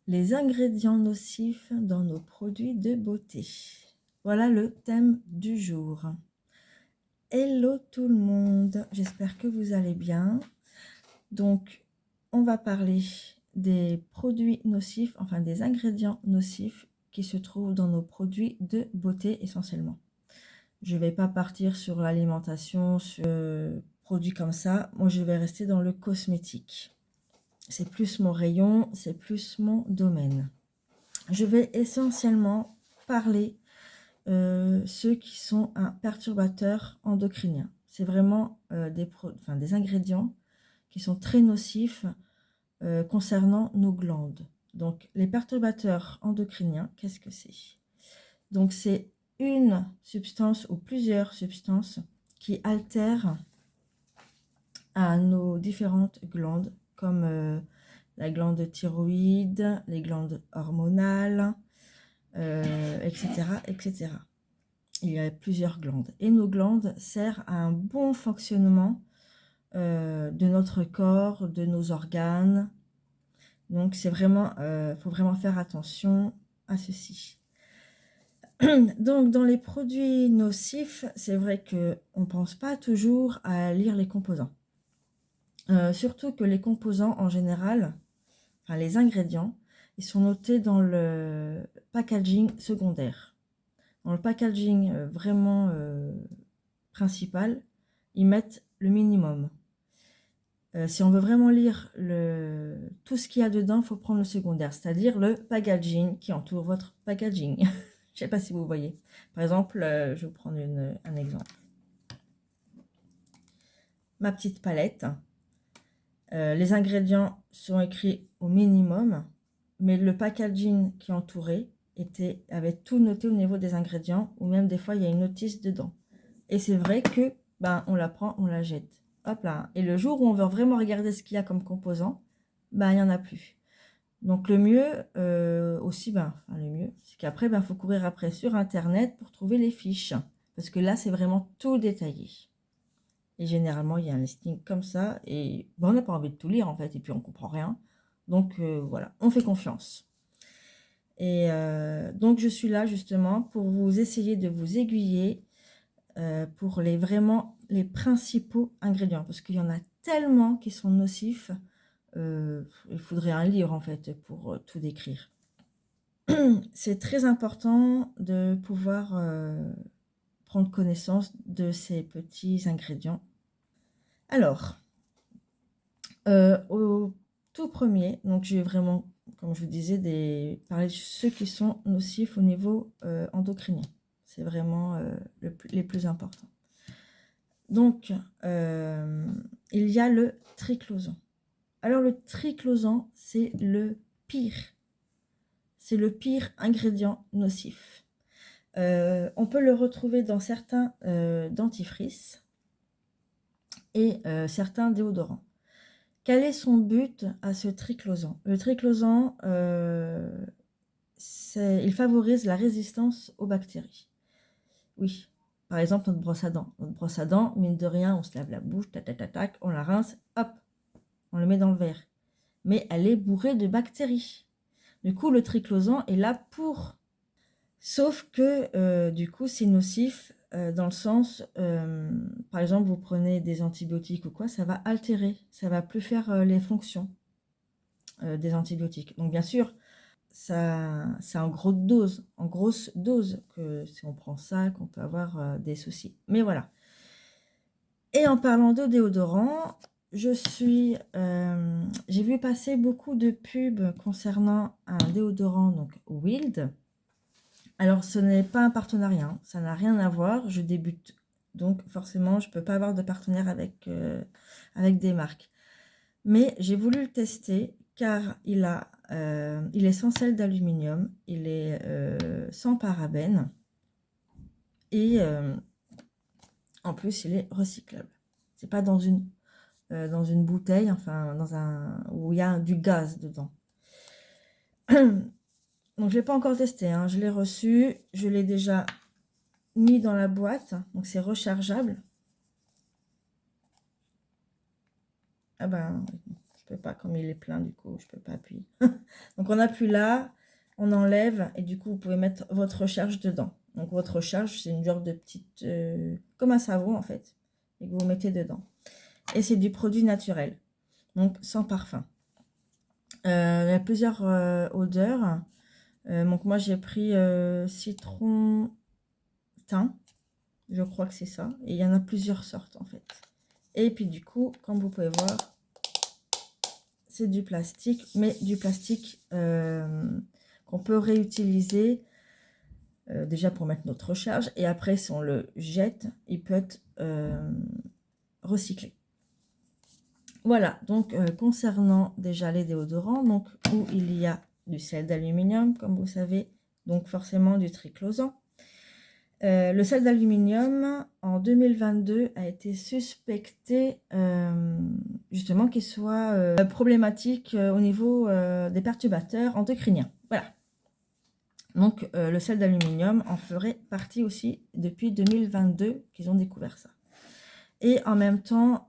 Les ingrédients nocifs dans nos produits de beauté. Voilà le thème du jour. Hello tout le monde, j'espère que vous allez bien. Donc, on va parler des produits nocifs, enfin des ingrédients nocifs qui se trouvent dans nos produits de beauté essentiellement. Je ne vais pas partir sur l'alimentation, sur produits comme ça. Moi, je vais rester dans le cosmétique. C'est plus mon rayon, c'est plus mon domaine. Je vais essentiellement parler ceux qui sont un perturbateur endocrinien. C'est vraiment des ingrédients qui sont très nocifs concernant nos glandes. Donc, les perturbateurs endocriniens, qu'est-ce que c'est? Donc, c'est une substance ou plusieurs substances qui altèrent à nos différentes glandes, comme la glande thyroïde, les glandes hormonales, etc., etc. Il y a plusieurs glandes. Et nos glandes servent à un bon fonctionnement de notre corps, de nos organes. Donc, c'est vraiment, faut vraiment faire attention à ceci. Donc, dans les produits nocifs, c'est vrai qu'on ne pense pas toujours à lire les composants. Surtout que les composants, en général, enfin les ingrédients, ils sont notés dans le packaging secondaire. Dans le packaging vraiment principal, ils mettent le minimum. Si on veut vraiment lire tout ce qu'il y a dedans, il faut prendre le secondaire, c'est-à-dire le packaging qui entoure votre packaging. Je ne sais pas si vous voyez. Par exemple, je vais vous prendre un exemple. Ma petite palette. Les ingrédients sont écrits au minimum, mais le packaging qui entourait avait tout noté au niveau des ingrédients, ou même des fois il y a une notice dedans. Et c'est vrai que on la prend, on la jette. Hop là. Et le jour où on veut vraiment regarder ce qu'il y a comme composant, il n'y en a plus. Donc le mieux aussi, le mieux, c'est qu'après, faut courir après sur Internet pour trouver les fiches. Parce que là, c'est vraiment tout détaillé. Et généralement, il y a un listing comme ça. Et on n'a pas envie de tout lire, en fait. Et puis, on comprend rien. Donc, voilà, on fait confiance. Et donc, je suis là, justement, pour vous essayer de vous aiguiller pour vraiment les principaux ingrédients. Parce qu'il y en a tellement qui sont nocifs. Il faudrait un livre, en fait, pour tout décrire. C'est très important de pouvoir prendre connaissance de ces petits ingrédients. Alors, au tout premier, donc je vais vraiment, comme je vous disais, parler de ceux qui sont nocifs au niveau endocrinien. C'est vraiment les plus importants. Donc, il y a le triclosan. Alors, le triclosan, c'est le pire. C'est le pire ingrédient nocif. On peut le retrouver dans certains dentifrices et certains déodorants. Quel est son but à ce triclosan? Le triclosan, il favorise la résistance aux bactéries. Oui, par exemple notre brosse à dents. Notre brosse à dents, mine de rien, on se lave la bouche, tac, tac, tac, tac, on la rince, hop, on le met dans le verre. Mais elle est bourrée de bactéries. Du coup, le triclosan est là pour... Sauf que, du coup, c'est nocif dans le sens, par exemple, vous prenez des antibiotiques ou quoi, ça va altérer, ça va plus faire les fonctions des antibiotiques. Donc, bien sûr, c'est en grosse dose que si on prend ça, qu'on peut avoir des soucis. Mais voilà. Et en parlant de déodorant, j'ai vu passer beaucoup de pubs concernant un déodorant, donc Wild. Alors, ce n'est pas un partenariat, hein, ça n'a rien à voir, je débute. Donc, forcément, je ne peux pas avoir de partenaire avec des marques. Mais j'ai voulu le tester car il est sans sel d'aluminium, il est sans parabènes et en plus, il est recyclable. C'est pas dans une bouteille, enfin, où il y a du gaz dedans. Donc, je ne l'ai pas encore testé, hein. Je l'ai reçu, je l'ai déjà mis dans la boîte, donc c'est rechargeable. Ah ben, peux pas, comme il est plein, du coup, je peux pas appuyer. Donc, on appuie là, on enlève, et du coup, vous pouvez mettre votre recharge dedans. Donc, votre recharge, c'est une genre de petite... comme un savon, en fait, et que vous mettez dedans. Et c'est du produit naturel, donc sans parfum. Il y a plusieurs odeurs. Donc, moi, j'ai pris citron thym. Je crois que c'est ça. Et il y en a plusieurs sortes, en fait. Et puis, du coup, comme vous pouvez voir, c'est du plastique, mais du plastique qu'on peut réutiliser déjà pour mettre notre recharge. Et après, si on le jette, il peut être recyclé. Voilà, donc concernant déjà les déodorants, donc où il y a du sel d'aluminium, comme vous savez, donc forcément du triclosan. Le sel d'aluminium, en 2022, a été suspecté justement qu'il soit problématique au niveau des perturbateurs endocriniens. Voilà. Donc, le sel d'aluminium en ferait partie aussi depuis 2022 qu'ils ont découvert ça. Et en même temps,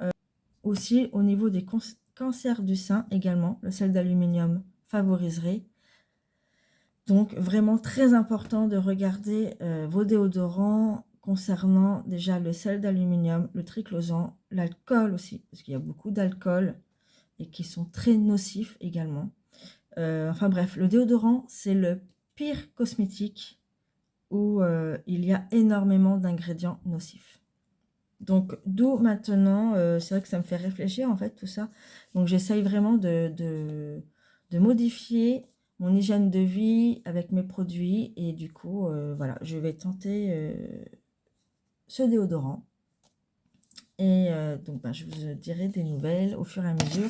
aussi au niveau des cancers du sein également, le sel d'aluminium favoriserait. Donc, vraiment très important de regarder vos déodorants concernant déjà le sel d'aluminium, le triclosan, l'alcool aussi, parce qu'il y a beaucoup d'alcool et qui sont très nocifs également. Enfin bref, le déodorant, c'est le pire cosmétique où il y a énormément d'ingrédients nocifs. Donc, d'où maintenant, c'est vrai que ça me fait réfléchir en fait tout ça. Donc, j'essaye vraiment de modifier mon hygiène de vie avec mes produits. Et du coup, voilà, je vais tenter ce déodorant. Et donc, je vous dirai des nouvelles au fur et à mesure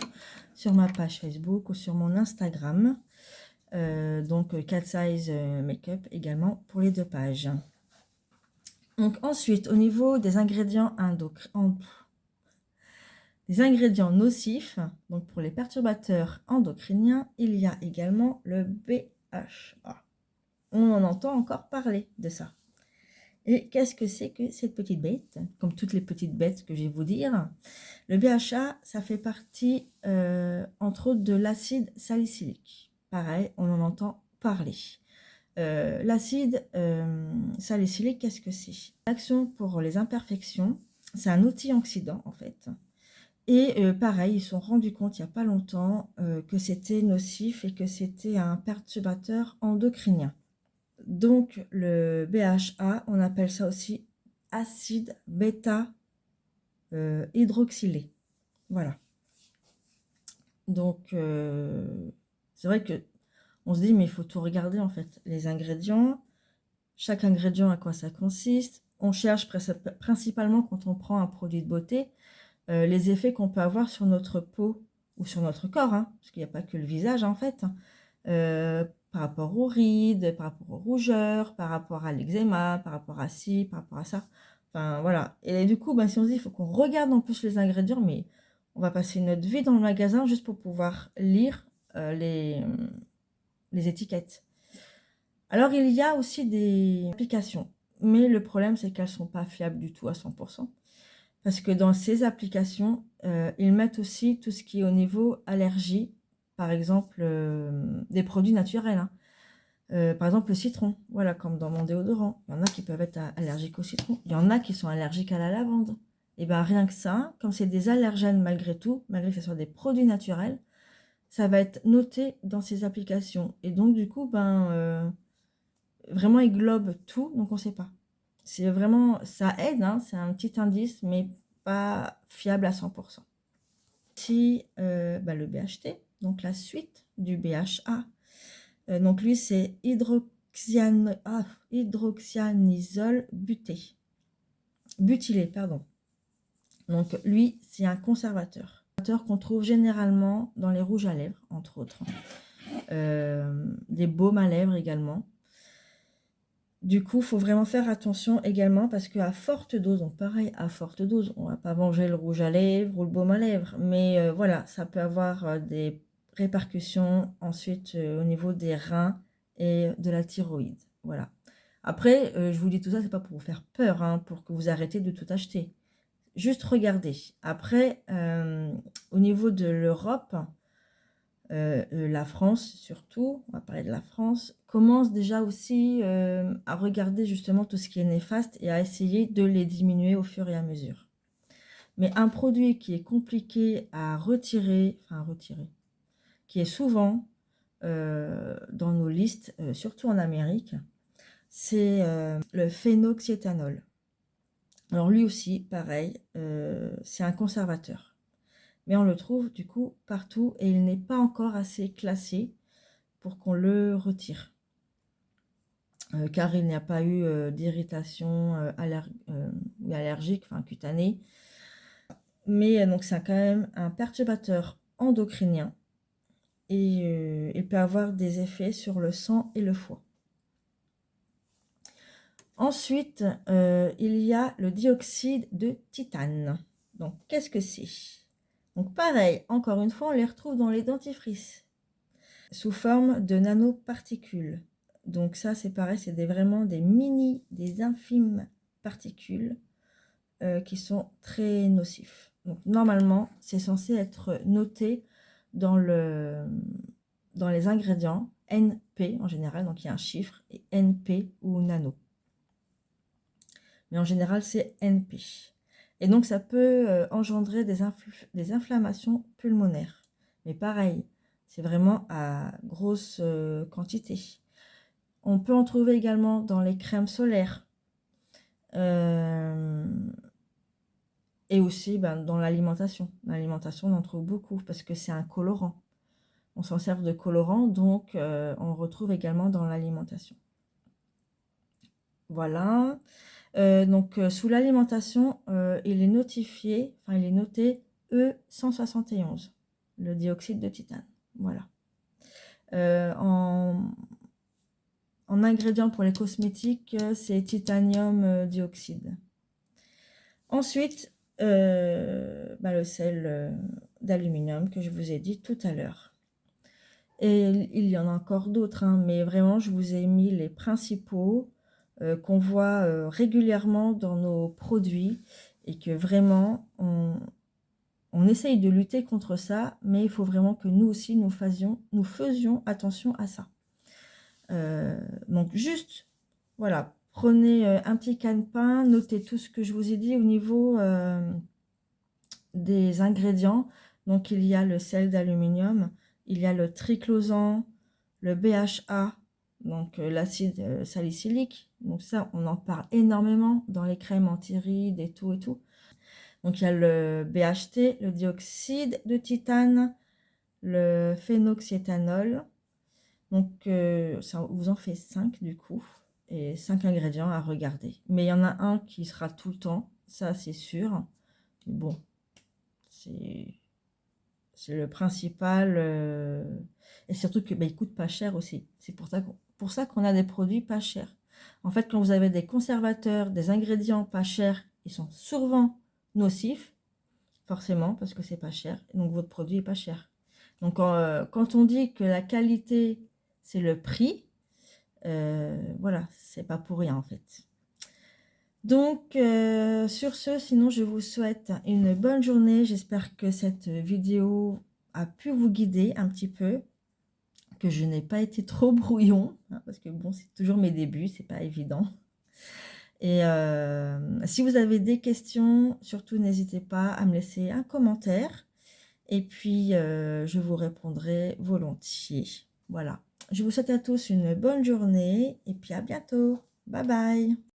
sur ma page Facebook ou sur mon Instagram. Donc, Cat Size Makeup également pour les 2 pages. Donc, ensuite, au niveau des ingrédients des ingrédients nocifs, donc pour les perturbateurs endocriniens, il y a également le BHA. On en entend encore parler de ça. Et qu'est-ce que c'est que cette petite bête? Comme toutes les petites bêtes que je vais vous dire. Le BHA, ça fait partie, entre autres, de l'acide salicylique. Pareil, on en entend parler. L'acide salicylique, qu'est-ce que c'est? L'action pour les imperfections, c'est un antioxydant en fait. Et pareil, ils se sont rendus compte il n'y a pas longtemps que c'était nocif et que c'était un perturbateur endocrinien. Donc le BHA, on appelle ça aussi acide bêta hydroxylé. Voilà. Donc c'est vrai que on se dit mais il faut tout regarder en fait. Les ingrédients, chaque ingrédient à quoi ça consiste. On cherche principalement quand on prend un produit de beauté les effets qu'on peut avoir sur notre peau ou sur notre corps, hein, parce qu'il n'y a pas que le visage en fait, par rapport aux rides, par rapport aux rougeurs, par rapport à l'eczéma, par rapport à ci, par rapport à ça. Enfin voilà. Et du coup, si on se dit il faut qu'on regarde en plus les ingrédients, mais on va passer notre vie dans le magasin juste pour pouvoir lire les étiquettes. Alors il y a aussi des applications, mais le problème c'est qu'elles ne sont pas fiables du tout à 100%. Parce que dans ces applications, ils mettent aussi tout ce qui est au niveau allergie, par exemple des produits naturels. Hein. Par exemple le citron, voilà, comme dans mon déodorant. Il y en a qui peuvent être allergiques au citron, il y en a qui sont allergiques à la lavande. Et bien rien que ça, comme c'est des allergènes malgré tout, malgré que ce soit des produits naturels, ça va être noté dans ces applications. Et donc du coup, vraiment ils globent tout, donc on ne sait pas. C'est vraiment, ça aide, hein, c'est un petit indice, mais pas fiable à 100%. Si le BHT, donc la suite du BHA, donc lui c'est hydroxyanisole butylé, pardon. Donc lui c'est un conservateur qu'on trouve généralement dans les rouges à lèvres, entre autres, des baumes à lèvres également. Du coup, il faut vraiment faire attention également parce qu'à forte dose, donc pareil, à forte dose, on ne va pas manger le rouge à lèvres ou le baume à lèvres, mais voilà, ça peut avoir des répercussions ensuite au niveau des reins et de la thyroïde. Voilà. Après, je vous dis tout ça, c'est pas pour vous faire peur, hein, pour que vous arrêtez de tout acheter. Juste regardez. Après, au niveau de l'Europe, la France surtout, on va parler de la France, commence déjà aussi à regarder justement tout ce qui est néfaste et à essayer de les diminuer au fur et à mesure. Mais un produit qui est compliqué à retirer, qui est souvent dans nos listes, surtout en Amérique, c'est le phénoxyéthanol. Alors lui aussi, pareil, c'est un conservateur. Mais on le trouve du coup partout et il n'est pas encore assez classé pour qu'on le retire. Car il n'y a pas eu d'irritation allergique, enfin cutanée. Mais donc c'est quand même un perturbateur endocrinien et il peut avoir des effets sur le sang et le foie. Ensuite, il y a le dioxyde de titane. Donc qu'est-ce que c'est? Donc pareil, encore une fois, on les retrouve dans les dentifrices sous forme de nanoparticules. Donc ça, c'est pareil, c'est vraiment des infimes particules qui sont très nocifs. Donc normalement, c'est censé être noté dans les ingrédients NP en général, donc il y a un chiffre, et NP ou nano. Mais en général, c'est NP. Et donc ça peut engendrer des inflammations pulmonaires. Mais pareil, c'est vraiment à grosse quantité. On peut en trouver également dans les crèmes solaires. Et aussi dans l'alimentation. L'alimentation, on en trouve beaucoup parce que c'est un colorant. On s'en sert de colorant, donc on retrouve également dans l'alimentation. Voilà. Donc sous l'alimentation, il est notifié, enfin il est noté E171, le dioxyde de titane. Voilà. En ingrédient pour les cosmétiques, c'est titanium dioxyde. Ensuite, le sel d'aluminium que je vous ai dit tout à l'heure. Et il y en a encore d'autres, hein, mais vraiment, je vous ai mis les principaux qu'on voit régulièrement dans nos produits et que vraiment, on essaye de lutter contre ça, mais il faut vraiment que nous aussi, nous faisions attention à ça. Donc juste, voilà, prenez un petit calepin, notez tout ce que je vous ai dit au niveau des ingrédients. Donc il y a le sel d'aluminium, il y a le triclosan, le BHA, donc l'acide salicylique. Donc ça, on en parle énormément dans les crèmes anti-rides et tout et tout. Donc il y a le BHT, le dioxyde de titane, le phénoxyéthanol. Donc ça vous en fait 5 du coup, et 5 ingrédients à regarder. Mais il y en a un qui sera tout le temps, ça c'est sûr. Bon, c'est le principal. Et surtout que il coûte pas cher aussi. C'est pour ça qu'on a des produits pas chers. En fait, quand vous avez des conservateurs, des ingrédients pas chers, ils sont souvent nocifs, forcément, parce que c'est pas cher. Donc votre produit est pas cher. Donc quand on dit que la qualité, c'est le prix, voilà, c'est pas pour rien en fait. Donc sur ce, sinon je vous souhaite une bonne journée. J'espère que cette vidéo a pu vous guider un petit peu, que je n'ai pas été trop brouillon, hein, parce que bon, c'est toujours mes débuts, c'est pas évident. Et si vous avez des questions, surtout n'hésitez pas à me laisser un commentaire. Et puis, je vous répondrai volontiers. Voilà. Je vous souhaite à tous une bonne journée et puis à bientôt. Bye bye.